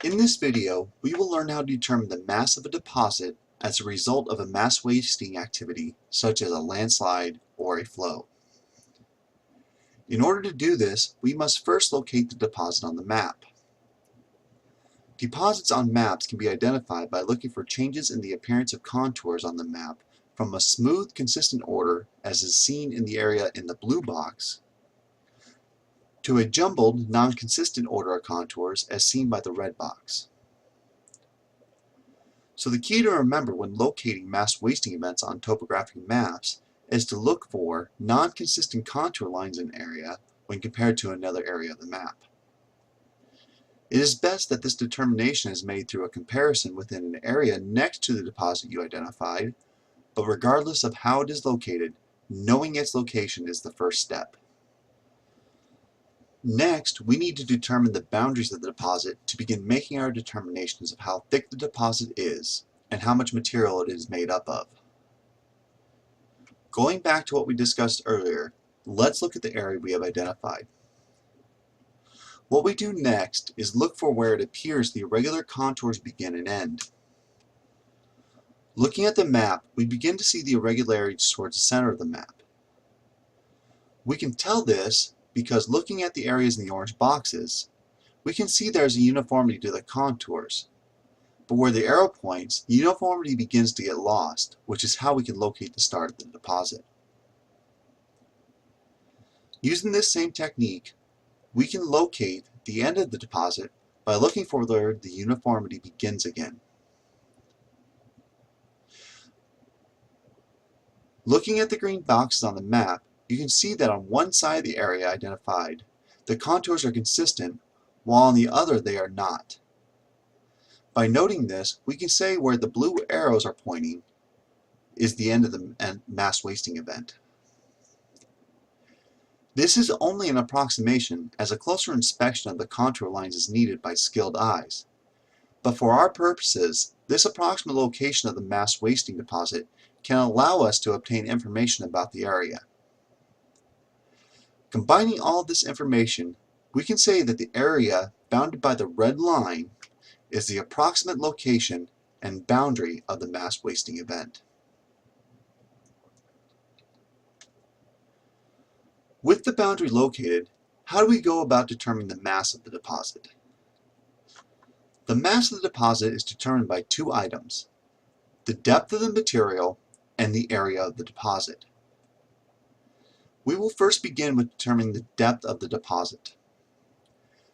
In this video, we will learn how to determine the mass of a deposit as a result of a mass wasting activity such as a landslide or a flow. In order to do this, we must first locate the deposit on the map. Deposits on maps can be identified by looking for changes in the appearance of contours on the map from a smooth, consistent order, as is seen in the area in the blue box, to a jumbled, non-consistent order of contours as seen by the red box. So the key to remember when locating mass wasting events on topographic maps is to look for non-consistent contour lines in an area when compared to another area of the map. It is best that this determination is made through a comparison within an area next to the deposit you identified, but regardless of how it is located, knowing its location is the first step. Next, we need to determine the boundaries of the deposit to begin making our determinations of how thick the deposit is and how much material it is made up of. Going back to what we discussed earlier, let's look at the area we have identified. What we do next is look for where it appears the irregular contours begin and end. Looking at the map, we begin to see the irregularities towards the center of the map. We can tell this because looking at the areas in the orange boxes, we can see there is a uniformity to the contours. But where the arrow points, the uniformity begins to get lost, which is how we can locate the start of the deposit. Using this same technique, we can locate the end of the deposit by looking for where the uniformity begins again. Looking at the green boxes on the map, you can see that on one side of the area identified, the contours are consistent, while on the other they are not. By noting this, we can say where the blue arrows are pointing is the end of the mass wasting event. This is only an approximation, as a closer inspection of the contour lines is needed by skilled eyes. But for our purposes, this approximate location of the mass wasting deposit can allow us to obtain information about the area. Combining all of this information, we can say that the area bounded by the red line is the approximate location and boundary of the mass wasting event. With the boundary located, how do we go about determining the mass of the deposit? The mass of the deposit is determined by two items: the depth of the material and the area of the deposit. We will first begin with determining the depth of the deposit.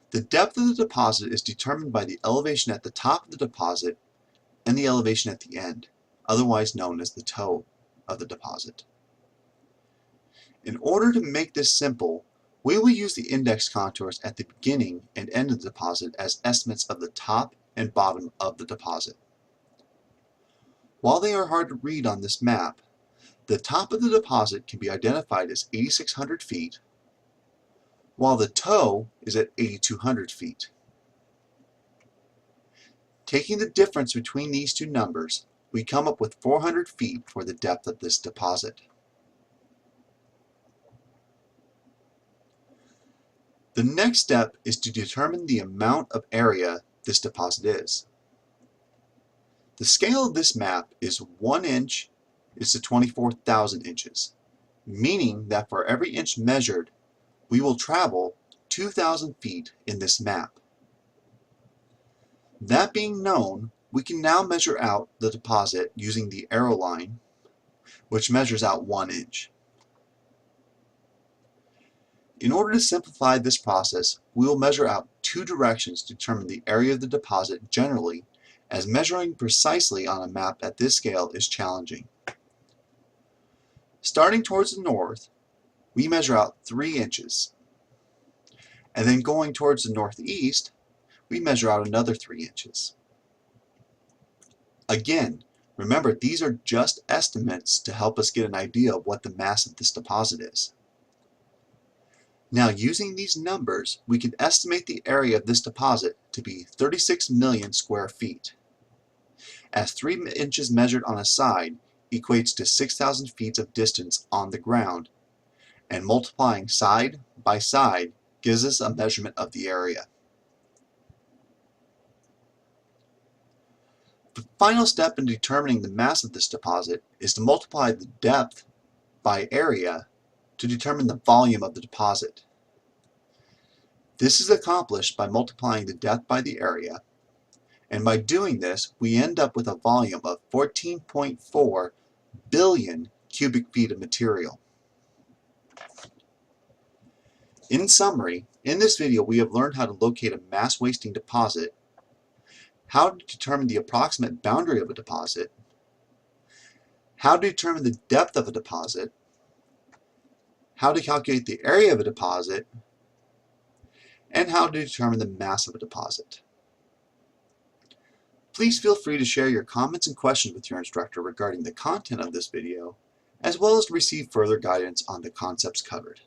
The depth of the deposit is determined by the elevation at the top of the deposit and the elevation at the end, otherwise known as the toe of the deposit. In order to make this simple, we will use the index contours at the beginning and end of the deposit as estimates of the top and bottom of the deposit. While they are hard to read on this map, the top of the deposit can be identified as 8,600 feet, while the toe is at 8,200 feet. Taking the difference between these two numbers, we come up with 400 feet for the depth of this deposit. The next step is to determine the amount of area this deposit is. The scale of this map is 1 inch is to 24,000 inches, meaning that for every inch measured, we will travel 2,000 feet in this map. That being known, we can now measure out the deposit using the arrow line, which measures out 1 inch. In order to simplify this process, we will measure out two directions to determine the area of the deposit generally, as measuring precisely on a map at this scale is challenging. Starting towards the north, we measure out 3 inches. And then going towards the northeast, we measure out another 3 inches. Again, remember these are just estimates to help us get an idea of what the mass of this deposit is. Now, using these numbers, we can estimate the area of this deposit to be 36 million square feet, as 3 inches measured on a side equates to 6,000 feet of distance on the ground, and multiplying side by side gives us a measurement of the area. The final step in determining the mass of this deposit is to multiply the depth by area to determine the volume of the deposit. This is accomplished by multiplying the depth by the area, and by doing this we end up with a volume of 14.4 billion cubic feet of material. In summary, in this video we have learned how to locate a mass-wasting deposit, how to determine the approximate boundary of a deposit, how to determine the depth of a deposit, how to calculate the area of a deposit, and how to determine the mass of a deposit. Please feel free to share your comments and questions with your instructor regarding the content of this video, as well as to receive further guidance on the concepts covered.